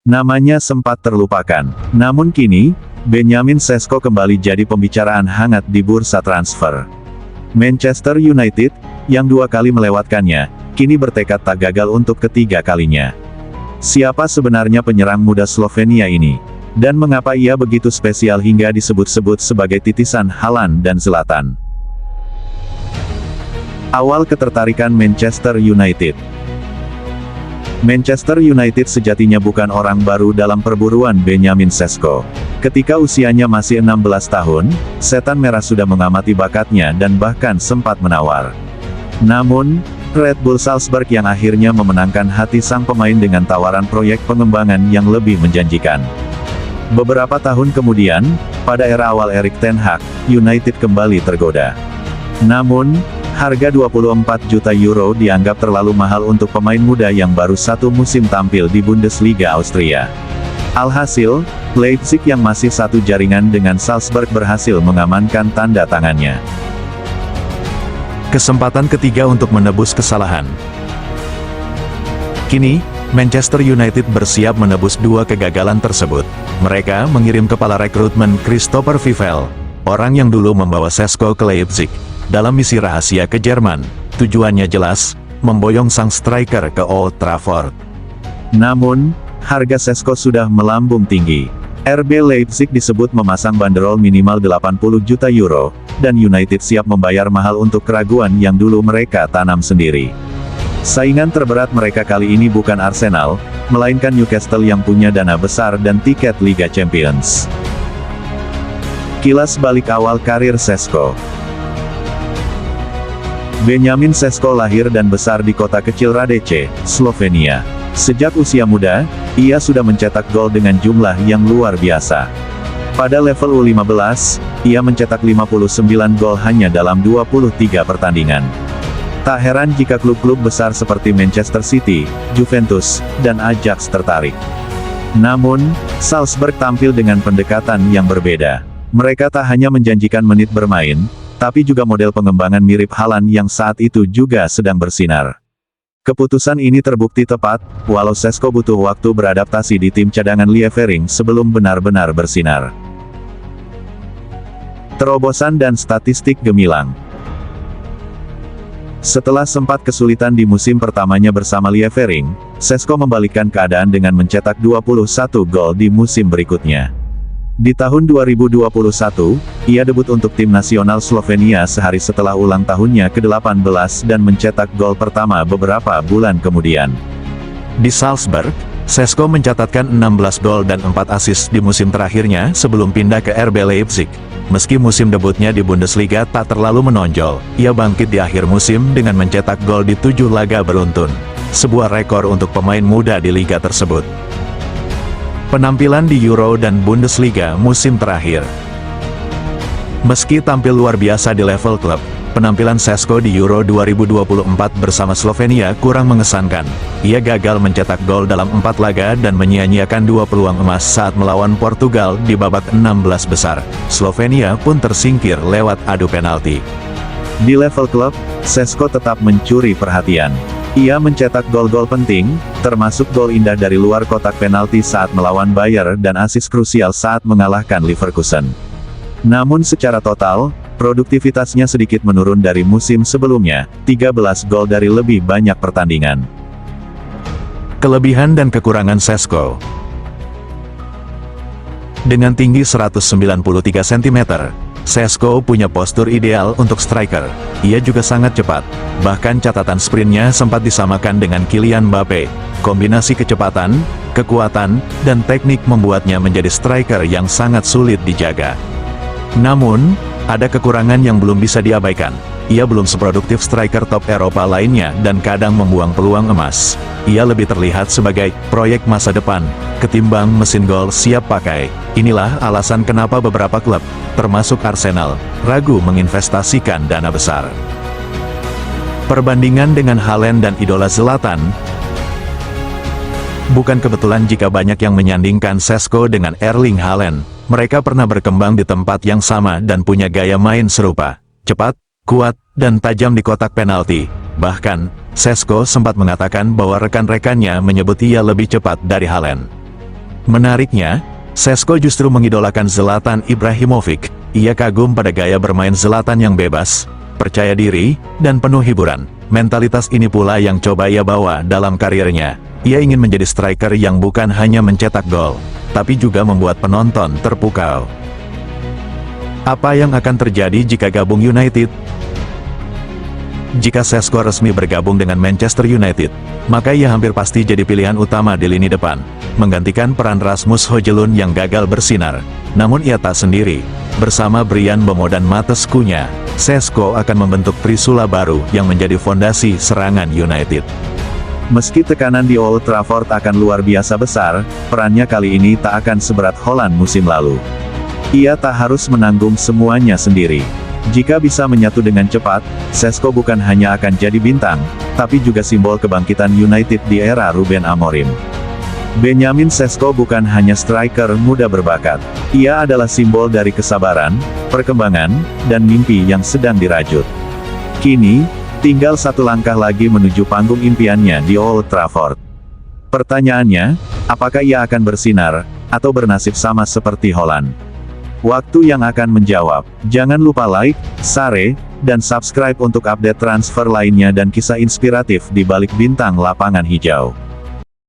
Namanya sempat terlupakan. Namun kini, Benjamin Sesko kembali jadi pembicaraan hangat di bursa transfer. Manchester United, yang 2 kali melewatkannya, kini bertekad tak gagal untuk ketiga kalinya. Siapa sebenarnya penyerang muda Slovenia ini? Dan mengapa ia begitu spesial hingga disebut-sebut sebagai titisan Haaland dan Zlatan? Awal ketertarikan Manchester United. Manchester United sejatinya bukan orang baru dalam perburuan Benjamin Sesko. Ketika usianya masih 16 tahun, Setan Merah sudah mengamati bakatnya dan bahkan sempat menawar. Namun, Red Bull Salzburg yang akhirnya memenangkan hati sang pemain dengan tawaran proyek pengembangan yang lebih menjanjikan. Beberapa tahun kemudian, pada era awal Erik ten Hag, United kembali tergoda. Namun, harga 24 juta euro dianggap terlalu mahal untuk pemain muda yang baru satu musim tampil di Bundesliga Austria. Alhasil, Leipzig yang masih satu jaringan dengan Salzburg berhasil mengamankan tanda tangannya. Kesempatan ketiga untuk menebus kesalahan. Kini, Manchester United bersiap menebus 2 kegagalan tersebut. Mereka mengirim kepala rekrutmen Christopher Vivell, orang yang dulu membawa Sesko ke Leipzig, dalam misi rahasia ke Jerman. Tujuannya jelas, memboyong sang striker ke Old Trafford. Namun, harga Sesko sudah melambung tinggi. RB Leipzig disebut memasang banderol minimal 80 juta euro, dan United siap membayar mahal untuk keraguan yang dulu mereka tanam sendiri. Saingan terberat mereka kali ini bukan Arsenal, melainkan Newcastle yang punya dana besar dan tiket Liga Champions. Kilas balik awal karir Sesko. Benjamin Sesko lahir dan besar di kota kecil Radece, Slovenia. Sejak usia muda, ia sudah mencetak gol dengan jumlah yang luar biasa. Pada level U15, ia mencetak 59 gol hanya dalam 23 pertandingan. Tak heran jika klub-klub besar seperti Manchester City, Juventus, dan Ajax tertarik. Namun, Salzburg tampil dengan pendekatan yang berbeda. Mereka tak hanya menjanjikan menit bermain, tapi juga model pengembangan mirip Haaland yang saat itu juga sedang bersinar. Keputusan ini terbukti tepat, walau Sesko butuh waktu beradaptasi di tim cadangan Liefering sebelum benar-benar bersinar. Terobosan dan statistik gemilang. Setelah sempat kesulitan di musim pertamanya bersama Liefering, Sesko membalikkan keadaan dengan mencetak 21 gol di musim berikutnya. Di tahun 2021, ia debut untuk tim nasional Slovenia sehari setelah ulang tahunnya ke-18 dan mencetak gol pertama beberapa bulan kemudian. Di Salzburg, Sesko mencatatkan 16 gol dan 4 assist di musim terakhirnya sebelum pindah ke RB Leipzig. Meski musim debutnya di Bundesliga tak terlalu menonjol, ia bangkit di akhir musim dengan mencetak gol di 7 laga beruntun. Sebuah rekor untuk pemain muda di liga tersebut. Penampilan di Euro dan Bundesliga musim terakhir. Meski tampil luar biasa di level klub, penampilan Sesko di Euro 2024 bersama Slovenia kurang mengesankan. Ia gagal mencetak gol dalam 4 laga dan menyia-nyiakan 2 peluang emas saat melawan Portugal di babak 16 besar. Slovenia pun tersingkir lewat adu penalti. Di level klub, Sesko tetap mencuri perhatian. Ia mencetak gol-gol penting, termasuk gol indah dari luar kotak penalti saat melawan Bayer dan asis krusial saat mengalahkan Leverkusen. Namun secara total, produktivitasnya sedikit menurun dari musim sebelumnya, 13 gol dari lebih banyak pertandingan. Kelebihan dan kekurangan Sesko. Dengan tinggi 193 cm, Sesko punya postur ideal untuk striker. Ia juga sangat cepat. Bahkan catatan sprintnya sempat disamakan dengan Kylian Mbappe. Kombinasi kecepatan, kekuatan, dan teknik membuatnya menjadi striker yang sangat sulit dijaga. Namun, ada kekurangan yang belum bisa diabaikan. Ia belum seproduktif striker top Eropa lainnya dan kadang membuang peluang emas. Ia lebih terlihat sebagai proyek masa depan, ketimbang mesin gol siap pakai. Inilah alasan kenapa beberapa klub, termasuk Arsenal, ragu menginvestasikan dana besar. Perbandingan dengan Haaland dan idola Zlatan. Bukan kebetulan jika banyak yang menyandingkan Sesko dengan Erling Haaland. Mereka pernah berkembang di tempat yang sama dan punya gaya main serupa. Cepat, kuat, dan tajam di kotak penalti. Bahkan, Sesko sempat mengatakan bahwa rekan-rekannya menyebut ia lebih cepat dari Haaland. Menariknya, Šeško justru mengidolakan Zlatan Ibrahimovic. Ia kagum pada gaya bermain Zlatan yang bebas, percaya diri, dan penuh hiburan. Mentalitas ini pula yang coba ia bawa dalam karirnya. Ia ingin menjadi striker yang bukan hanya mencetak gol, tapi juga membuat penonton terpukau. Apa yang akan terjadi jika gabung United? Jika Šeško resmi bergabung dengan Manchester United, maka ia hampir pasti jadi pilihan utama di lini depan, menggantikan peran Rasmus Højlund yang gagal bersinar. Namun ia tak sendiri. Bersama Bryan Mbeumo dan Matheus Cunha, Šeško akan membentuk trisula baru yang menjadi fondasi serangan United. Meski tekanan di Old Trafford akan luar biasa besar, perannya kali ini tak akan seberat Haaland musim lalu. Ia tak harus menanggung semuanya sendiri. Jika bisa menyatu dengan cepat, Šeško bukan hanya akan jadi bintang, tapi juga simbol kebangkitan United di era Ruben Amorim. Benjamin Šeško bukan hanya striker muda berbakat. Ia adalah simbol dari kesabaran, perkembangan, dan mimpi yang sedang dirajut. Kini, tinggal satu langkah lagi menuju panggung impiannya di Old Trafford. Pertanyaannya, apakah ia akan bersinar, atau bernasib sama seperti Haaland? Waktu yang akan menjawab. Jangan lupa like, share, dan subscribe untuk update transfer lainnya dan kisah inspiratif di balik bintang lapangan hijau.